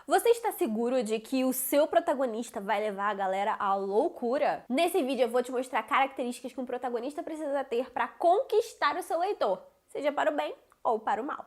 Você está seguro de que o seu protagonista vai levar a galera à loucura? Nesse vídeo eu vou te mostrar características que um protagonista precisa ter para conquistar o seu leitor, seja para o bem ou para o mal.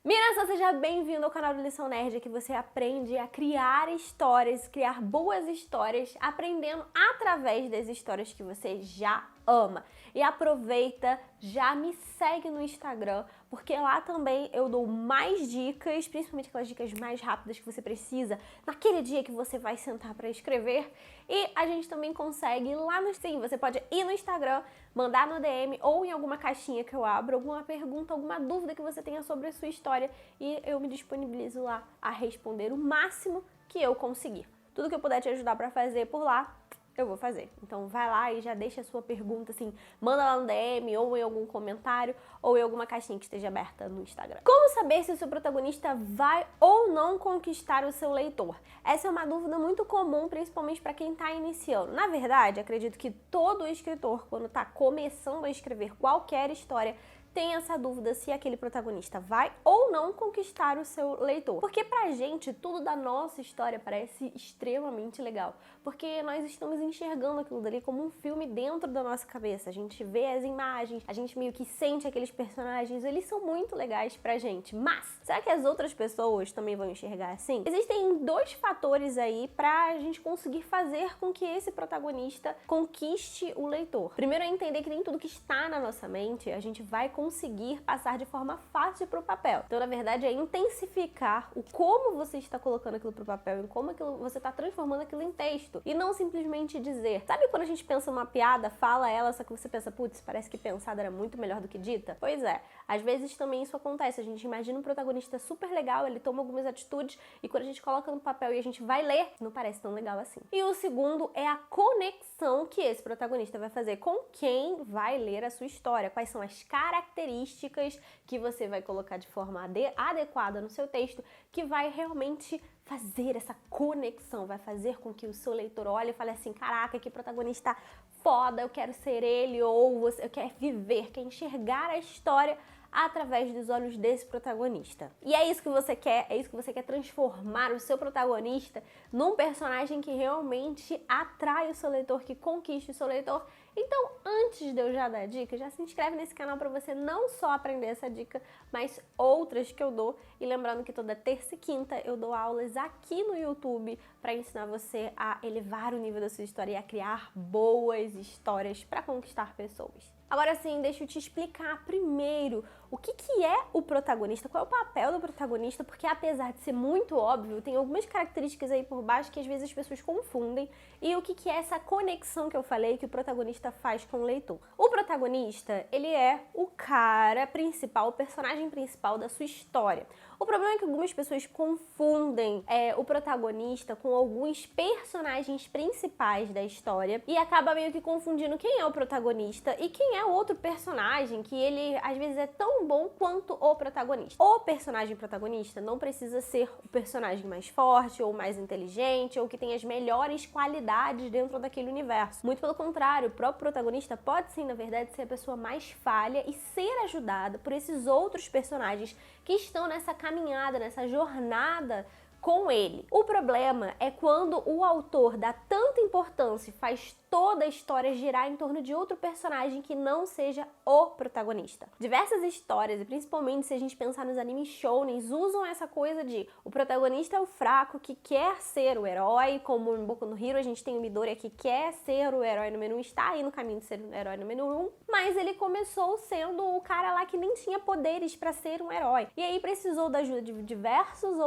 Meninas, seja bem-vindo ao canal do Lição Nerd, que você aprende a criar histórias, criar boas histórias, aprendendo através das histórias que você já ama. E aproveita, já me segue no Instagram, porque lá também eu dou mais dicas, principalmente aquelas dicas mais rápidas que você precisa naquele dia que você vai sentar para escrever. E a gente também consegue lá no... Sim, você pode ir no Instagram, mandar no DM ou em alguma caixinha que eu abro, alguma pergunta, alguma dúvida que você tenha sobre a sua história e eu me disponibilizo lá a responder o máximo que eu conseguir. Tudo que eu puder te ajudar para fazer por lá, eu vou fazer. Então vai lá e já deixa a sua pergunta, assim, manda lá no DM ou em algum comentário ou em alguma caixinha que esteja aberta no Instagram. Como saber se o seu protagonista vai ou não conquistar o seu leitor? Essa é uma dúvida muito comum, principalmente para quem está iniciando. Na verdade, acredito que todo escritor, quando está começando a escrever qualquer história, tem essa dúvida se aquele protagonista vai ou não conquistar o seu leitor. Porque pra gente, tudo da nossa história parece extremamente legal. Porque nós estamos enxergando aquilo dali como um filme dentro da nossa cabeça. A gente vê as imagens, a gente meio que sente aqueles personagens, eles são muito legais pra gente. Mas, será que as outras pessoas também vão enxergar assim? Existem dois fatores aí pra gente conseguir fazer com que esse protagonista conquiste o leitor. Primeiro é entender que nem tudo que está na nossa mente a gente vai conseguir passar de forma fácil para o papel. Então, na verdade, é intensificar o como você está colocando aquilo para o papel e como você está transformando aquilo em texto. E não simplesmente dizer. Sabe quando a gente pensa uma piada, fala ela, só que você pensa, putz, parece que pensada era muito melhor do que dita? Pois é. Às vezes também isso acontece. A gente imagina um protagonista super legal, ele toma algumas atitudes e quando a gente coloca no papel e a gente vai ler, não parece tão legal assim. E o segundo é a conexão que esse protagonista vai fazer com quem vai ler a sua história. Quais são as características que você vai colocar de forma adequada no seu texto, que vai realmente fazer essa conexão, vai fazer com que o seu leitor olhe e fale assim, caraca, que protagonista foda, eu quero ser ele, ou você quer viver, quer enxergar a história através dos olhos desse protagonista. E é isso que você quer, é isso que você quer transformar o seu protagonista num personagem que realmente atrai o seu leitor, que conquiste o seu leitor. Então, antes de eu já dar a dica, já se inscreve nesse canal para você não só aprender essa dica, mas outras que eu dou. E lembrando que toda terça e quinta eu dou aulas aqui no YouTube para ensinar você a elevar o nível da sua história e a criar boas histórias para conquistar pessoas. Agora sim, deixa eu te explicar primeiro o que é o protagonista, qual é o papel do protagonista, porque apesar de ser muito óbvio, tem algumas características aí por baixo que às vezes as pessoas confundem, e o que é essa conexão que eu falei que o protagonista faz com o leitor. O protagonista, ele é o cara principal, o personagem principal da sua história. O problema é que algumas pessoas confundem o protagonista com alguns personagens principais da história e acaba meio que confundindo quem é o protagonista e quem é o outro personagem que ele às vezes é tão bom quanto o protagonista. O personagem protagonista não precisa ser o personagem mais forte ou mais inteligente ou que tem as melhores qualidades dentro daquele universo. Muito pelo contrário, o próprio protagonista pode sim, na verdade, ser a pessoa mais falha e ser ajudada por esses outros personagens que estão nessa caminhada, nessa jornada com ele. O problema é quando o autor dá tanta importância e faz toda a história girar em torno de outro personagem que não seja o protagonista. Diversas histórias, e principalmente se a gente pensar nos animes shounens, usam essa coisa de o protagonista é o fraco que quer ser o herói, como em Boku no Hero a gente tem o Midoriya que quer ser o herói número 1, está aí no caminho de ser o herói número 1, mas ele começou sendo o cara lá que nem tinha poderes para ser um herói. E aí precisou da ajuda de diversas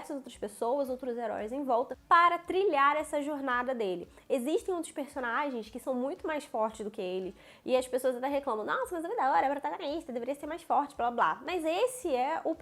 outras pessoas, outros heróis em volta, para trilhar essa jornada dele. Existem outros personagens que são muito mais fortes do que ele, e as pessoas até reclamam, nossa, mas é da hora, é protagonista, deveria ser mais forte, blá blá. Mas esse é a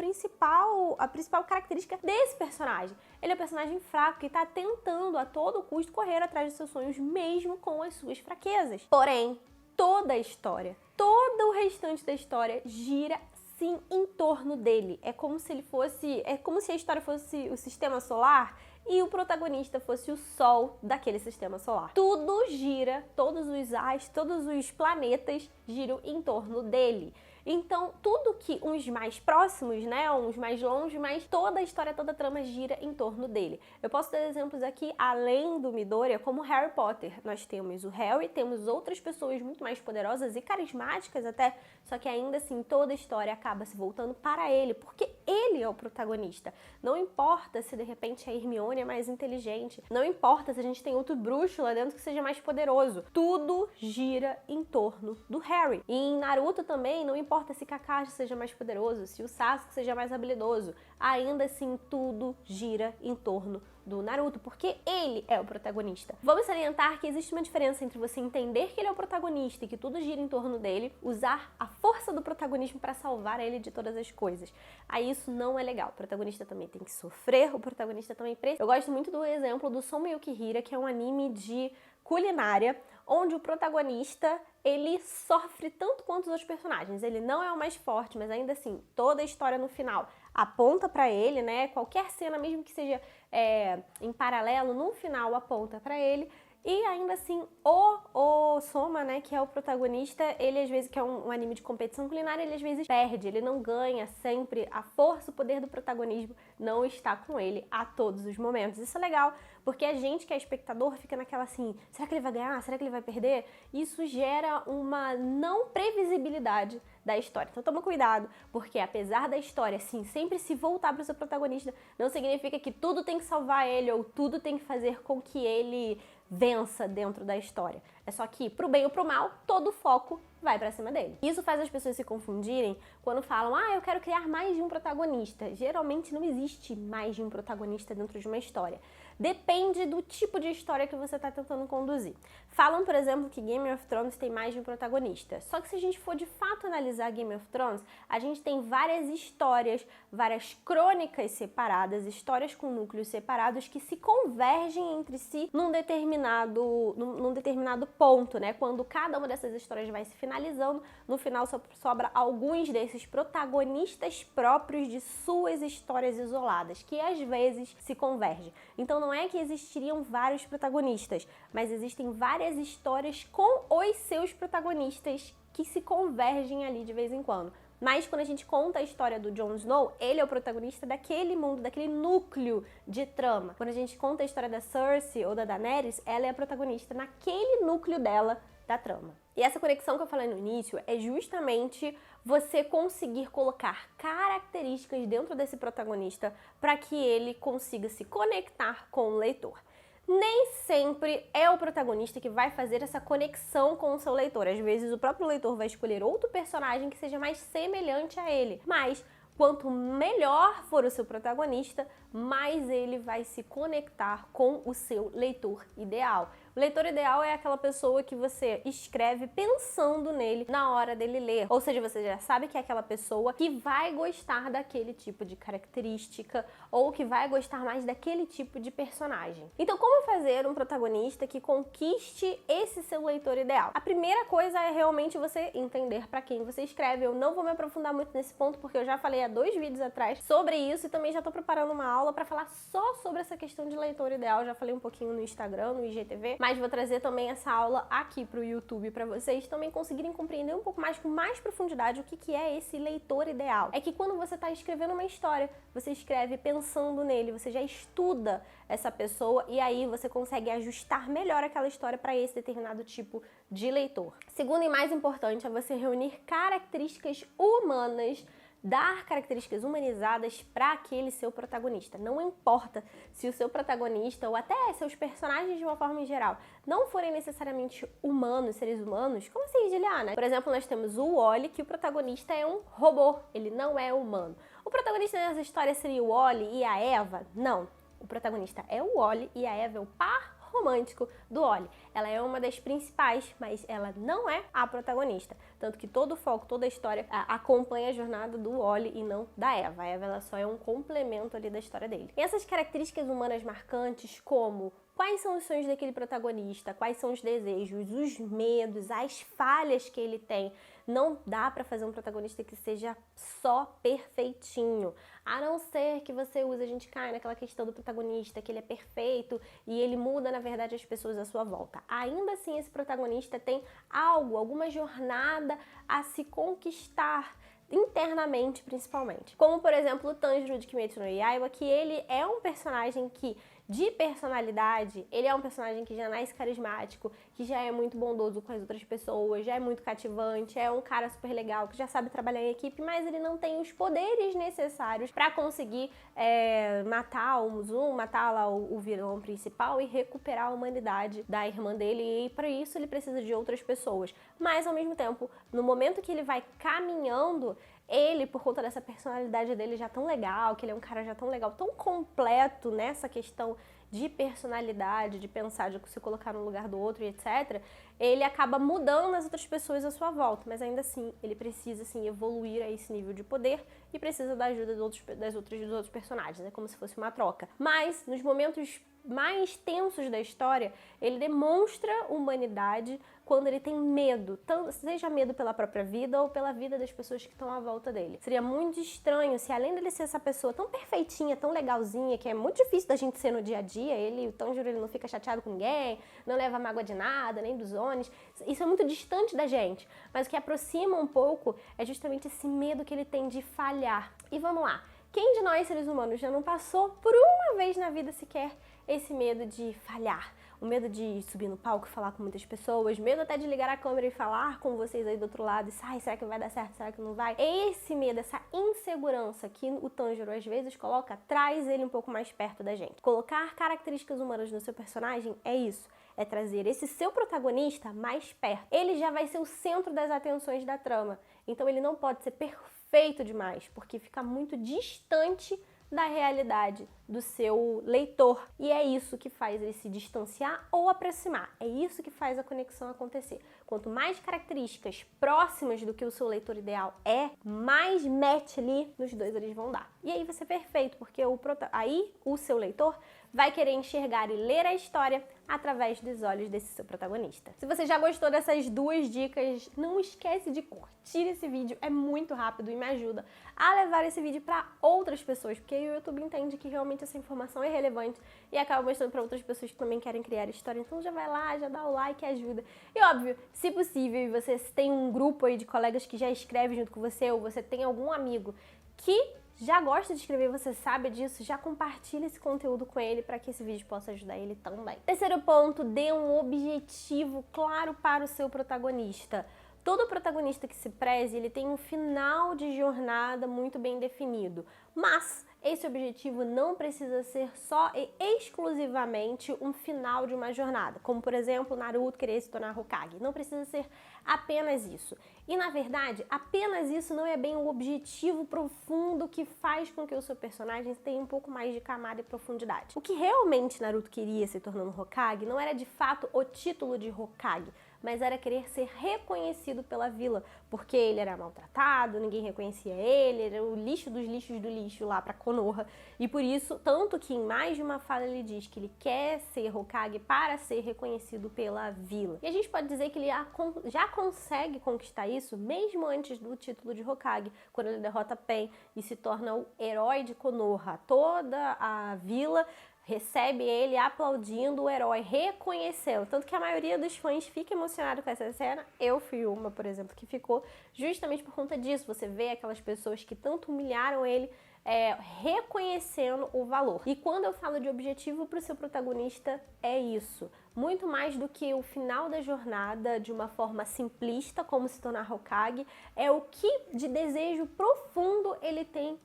principal característica desse personagem. Ele é um personagem fraco que está tentando a todo custo correr atrás dos seus sonhos, mesmo com as suas fraquezas. Porém, toda a história, todo o restante da história gira sim em torno dele. É como se a história fosse o sistema solar e o protagonista fosse o Sol daquele sistema solar. Tudo gira, todos os planetas giram em torno dele. Então, tudo que uns mais próximos, né, uns mais longe, mas toda a história, toda a trama gira em torno dele. Eu posso dar exemplos aqui, além do Midoriya, como Harry Potter. Nós temos o Harry, temos outras pessoas muito mais poderosas e carismáticas até, só que ainda assim toda a história acaba se voltando para ele, porque ele é o protagonista. Não importa se de repente a Hermione é mais inteligente, não importa se a gente tem outro bruxo lá dentro que seja mais poderoso. Tudo gira em torno do Harry. E em Naruto também, não importa se Kakashi seja mais poderoso, se o Sasuke seja mais habilidoso, ainda assim tudo gira em torno do Naruto, porque ele é o protagonista. Vamos salientar que existe uma diferença entre você entender que ele é o protagonista e que tudo gira em torno dele, usar a força do protagonismo para salvar ele de todas as coisas. Aí isso não é legal. O protagonista também tem que sofrer, o protagonista também precisa. Eu gosto muito do exemplo do Some Yukihira, que é um anime de culinária, onde o protagonista, ele sofre tanto quanto os outros personagens. Ele não é o mais forte, mas ainda assim, toda a história no final aponta pra ele, né? Qualquer cena, mesmo que seja em paralelo, no final aponta pra ele. E ainda assim, o Soma, né, que é o protagonista, ele às vezes, que é um anime de competição culinária, ele às vezes perde, ele não ganha sempre. A força, o poder do protagonismo não está com ele a todos os momentos. Isso é legal, porque a gente que é espectador fica naquela assim, será que ele vai ganhar? Será que ele vai perder? Isso gera uma não previsibilidade da história. Então toma cuidado, porque apesar da história, assim, sempre se voltar para o seu protagonista, não significa que tudo tem que salvar ele ou tudo tem que fazer com que ele vença dentro da história. É só que, pro bem ou pro mal, todo o foco vai pra cima dele. Isso faz as pessoas se confundirem quando falam, eu quero criar mais de um protagonista. Geralmente não existe mais de um protagonista dentro de uma história. Depende do tipo de história que você está tentando conduzir. Falam, por exemplo, que Game of Thrones tem mais de um protagonista. Só que se a gente for de fato analisar Game of Thrones, a gente tem várias histórias, várias crônicas separadas, histórias com núcleos separados que se convergem entre si num determinado ponto, né? Quando cada uma dessas histórias vai se finalizando, no final só sobra alguns desses protagonistas próprios de suas histórias isoladas, que às vezes se convergem. Então não é que existiriam vários protagonistas, mas existem várias histórias com os seus protagonistas que se convergem ali de vez em quando. Mas quando a gente conta a história do Jon Snow, ele é o protagonista daquele mundo, daquele núcleo de trama. Quando a gente conta a história da Cersei ou da Daenerys, ela é a protagonista naquele núcleo dela da trama. E essa conexão que eu falei no início é justamente você conseguir colocar características dentro desse protagonista para que ele consiga se conectar com o leitor. Nem sempre é o protagonista que vai fazer essa conexão com o seu leitor. Às vezes o próprio leitor vai escolher outro personagem que seja mais semelhante a ele. Mas quanto melhor for o seu protagonista, mais ele vai se conectar com o seu leitor ideal. O leitor ideal é aquela pessoa que você escreve pensando nele na hora dele ler. Ou seja, você já sabe que é aquela pessoa que vai gostar daquele tipo de característica ou que vai gostar mais daquele tipo de personagem. Então, como fazer um protagonista que conquiste esse seu leitor ideal? A primeira coisa é realmente você entender para quem você escreve. Eu não vou me aprofundar muito nesse ponto porque eu já falei há 2 vídeos atrás sobre isso e também já tô preparando uma aula para falar só sobre essa questão de leitor ideal. Já falei um pouquinho no Instagram, no IGTV, mas vou trazer também essa aula aqui pro YouTube para vocês também conseguirem compreender um pouco mais, com mais profundidade, o que é esse leitor ideal. É que quando você está escrevendo uma história, você escreve pensando nele, você já estuda essa pessoa e aí você consegue ajustar melhor aquela história para esse determinado tipo de leitor. Segundo e mais importante é você reunir características humanas, dar características humanizadas para aquele seu protagonista. Não importa se o seu protagonista ou até seus personagens de uma forma em geral não forem necessariamente humanos, seres humanos. Como assim, Juliana? Por exemplo, nós temos o Wally, que o protagonista é um robô, ele não é humano. O protagonista dessa história seria o Wally e a Eva? Não. O protagonista é o Wally e a Eva é o par romântico do Wally. Ela é uma das principais, mas ela não é a protagonista. Tanto que todo o foco, toda a história acompanha a jornada do Wally e não da Eva. A Eva ela só é um complemento ali da história dele. E essas características humanas marcantes, como quais são os sonhos daquele protagonista, quais são os desejos, os medos, as falhas que ele tem, Não dá pra fazer um protagonista que seja só perfeitinho. A não ser que você use, a gente cai naquela questão do protagonista, que ele é perfeito e ele muda, na verdade, as pessoas à sua volta. Ainda assim, esse protagonista tem algo, alguma jornada a se conquistar, internamente, principalmente. Como, por exemplo, o Tanjiro de Kimetsu no Yaiba, que ele é um personagem que, de personalidade, ele é um personagem que já nasce carismático, que já é muito bondoso com as outras pessoas, já é muito cativante, é um cara super legal, que já sabe trabalhar em equipe, mas ele não tem os poderes necessários para conseguir matar o Muzum, matar lá o vilão principal e recuperar a humanidade da irmã dele, e para isso ele precisa de outras pessoas. Mas, ao mesmo tempo, no momento que ele vai caminhando, ele, por conta dessa personalidade dele já tão legal, que ele é um cara já tão legal, tão completo nessa questão de personalidade, de pensar, de se colocar no lugar do outro e etc., ele acaba mudando as outras pessoas à sua volta, mas ainda assim, ele precisa, assim, evoluir a esse nível de poder e precisa da ajuda dos outros personagens, é como se fosse uma troca. Mas, nos momentos mais tensos da história, ele demonstra humanidade quando ele tem medo, seja medo pela própria vida ou pela vida das pessoas que estão à volta dele. Seria muito estranho se, além dele ser essa pessoa tão perfeitinha, tão legalzinha, que é muito difícil da gente ser no dia a dia, o Tanjiro, ele não fica chateado com ninguém, não leva mágoa de nada, nem dos Onis, isso é muito distante da gente, mas o que aproxima um pouco é justamente esse medo que ele tem de falhar. E vamos lá, quem de nós, seres humanos, já não passou por uma vez na vida sequer esse medo de falhar? O medo de subir no palco e falar com muitas pessoas, medo até de ligar a câmera e falar com vocês aí do outro lado, e ai, será que vai dar certo, será que não vai? Esse medo, essa insegurança que o Tanjiro às vezes coloca, traz ele um pouco mais perto da gente. Colocar características humanas no seu personagem é isso, é trazer esse seu protagonista mais perto. Ele já vai ser o centro das atenções da trama, então ele não pode ser perfeito demais, porque fica muito distante da realidade do seu leitor. E é isso que faz ele se distanciar ou aproximar. É isso que faz a conexão acontecer. Quanto mais características próximas do que o seu leitor ideal é, mais match ali nos dois eles vão dar. E aí vai ser perfeito, porque aí o seu leitor vai querer enxergar e ler a história através dos olhos desse seu protagonista. Se você já gostou dessas duas dicas, não esquece de curtir esse vídeo, é muito rápido e me ajuda a levar esse vídeo para outras pessoas, porque aí o YouTube entende que realmente essa informação é relevante e acaba mostrando para outras pessoas que também querem criar história. Então já vai lá, já dá o like, ajuda. E óbvio, se possível, e você tem um grupo aí de colegas que já escreve junto com você, ou você tem algum amigo que já gosta de escrever, você sabe disso, já compartilha esse conteúdo com ele para que esse vídeo possa ajudar ele também. Terceiro ponto, dê um objetivo claro para o seu protagonista. Todo protagonista que se preze, ele tem um final de jornada muito bem definido, mas esse objetivo não precisa ser só e exclusivamente um final de uma jornada, como por exemplo Naruto querer se tornar Hokage, não precisa ser apenas isso. E na verdade, apenas isso não é bem o objetivo profundo que faz com que o seu personagem tenha um pouco mais de camada e profundidade. O que realmente Naruto queria se tornando Hokage não era de fato o título de Hokage, mas era querer ser reconhecido pela vila, porque ele era maltratado, ninguém reconhecia ele, era o lixo dos lixos do lixo lá pra Konoha, e por isso, tanto que em mais de uma fala ele diz que ele quer ser Hokage para ser reconhecido pela vila. E a gente pode dizer que ele já consegue conquistar isso mesmo antes do título de Hokage, quando ele derrota Pain e se torna o herói de Konoha. Toda a vila recebe ele aplaudindo o herói, reconhecendo. Tanto que a maioria dos fãs fica emocionado com essa cena. Eu fui uma, por exemplo, que ficou justamente por conta disso. Você vê aquelas pessoas que tanto humilharam ele, reconhecendo o valor. E quando eu falo de objetivo para o seu protagonista, é isso. Muito mais do que o final da jornada de uma forma simplista, como se tornar Hokage, é o que de desejo profundo ele tem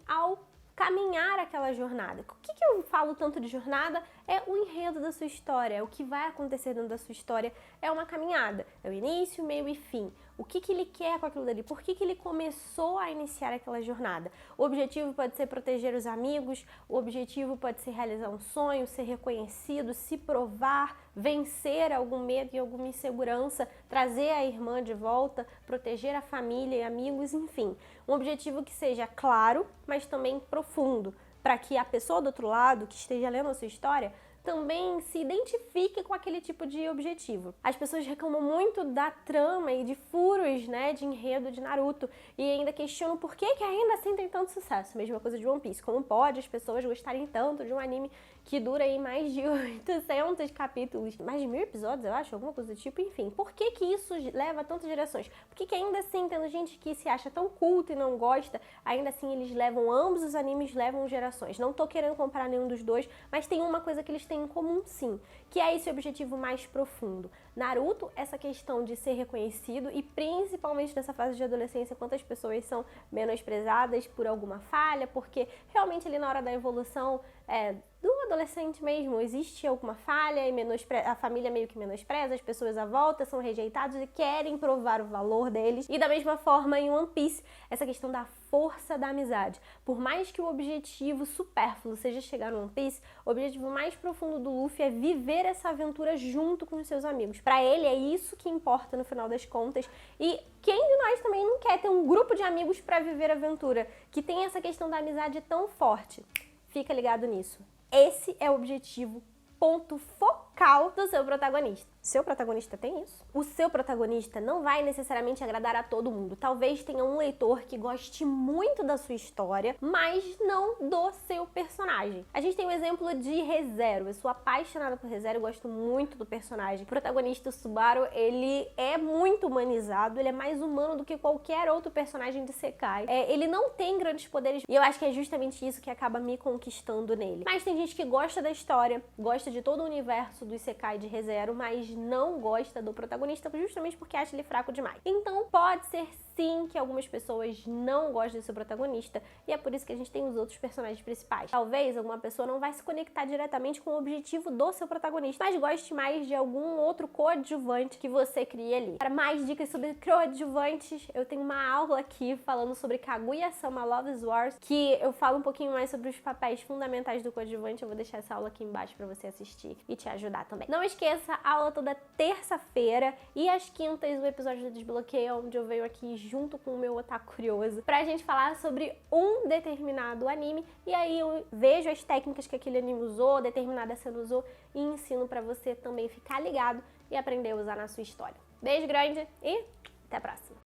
ao caminhar aquela jornada. O que eu falo tanto de jornada? É o enredo da sua história, é o que vai acontecer dentro da sua história, é uma caminhada, é o início, meio e fim. O que ele quer com aquilo dali? Por que ele começou a iniciar aquela jornada? O objetivo pode ser proteger os amigos, o objetivo pode ser realizar um sonho, ser reconhecido, se provar, vencer algum medo e alguma insegurança, trazer a irmã de volta, proteger a família e amigos, enfim. Um objetivo que seja claro, mas também profundo, para que a pessoa do outro lado, que esteja lendo a sua história, também se identifique com aquele tipo de objetivo. As pessoas reclamam muito da trama e de furos, né, de enredo de Naruto e ainda questionam por que ainda assim tem tanto sucesso. Mesma coisa de One Piece. Como pode as pessoas gostarem tanto de um anime que dura aí mais de 800 capítulos, mais de 1000 episódios, eu acho, alguma coisa do tipo, enfim. Por que isso leva a tantas gerações? Por que ainda assim, tendo gente que se acha tão culta e não gosta, ainda assim eles levam, ambos os animes levam gerações. Não tô querendo comparar nenhum dos dois, mas tem uma coisa que eles têm em comum sim, que é esse objetivo mais profundo. Naruto, essa questão de ser reconhecido e principalmente nessa fase de adolescência, quantas pessoas são menosprezadas por alguma falha, porque realmente ali na hora da evolução do adolescente mesmo, existe alguma falha e a família meio que menospreza, as pessoas à volta são rejeitados e querem provar o valor deles. E da mesma forma em One Piece, essa questão da força da amizade. Por mais que o objetivo supérfluo seja chegar no One Piece, o objetivo mais profundo do Luffy é viver essa aventura junto com os seus amigos. Pra ele é isso que importa no final das contas. E quem de nós também não quer ter um grupo de amigos pra viver a aventura, que tem essa questão da amizade tão forte? Fica ligado nisso. Esse é o objetivo, ponto focal do seu protagonista. Seu protagonista tem isso? O seu protagonista não vai necessariamente agradar a todo mundo. Talvez tenha um leitor que goste muito da sua história, mas não do seu personagem. A gente tem o exemplo de ReZero. Eu sou apaixonada por ReZero, eu gosto muito do personagem. O protagonista, o Subaru, ele é muito humanizado, ele é mais humano do que qualquer outro personagem de Isekai. Ele não tem grandes poderes e eu acho que é justamente isso que acaba me conquistando nele. Mas tem gente que gosta da história, gosta de todo o universo do Isekai de ReZero, mas não gosta do protagonista justamente porque acha ele fraco demais. Então pode ser sim que algumas pessoas não gostem do seu protagonista e é por isso que a gente tem os outros personagens principais. Talvez alguma pessoa não vai se conectar diretamente com o objetivo do seu protagonista, mas goste mais de algum outro coadjuvante que você cria ali. Para mais dicas sobre coadjuvantes, eu tenho uma aula aqui falando sobre Kaguya-sama Loves Wars, que eu falo um pouquinho mais sobre os papéis fundamentais do coadjuvante. Eu vou deixar essa aula aqui embaixo para você assistir e te ajudar também. Não esqueça, a aula toda terça-feira e às quintas o episódio do Desbloqueio, onde eu venho aqui junto com o meu otaku curioso pra gente falar sobre um determinado anime e aí eu vejo as técnicas que aquele anime usou, determinada cena usou e ensino pra você também ficar ligado e aprender a usar na sua história. Beijo grande e até a próxima!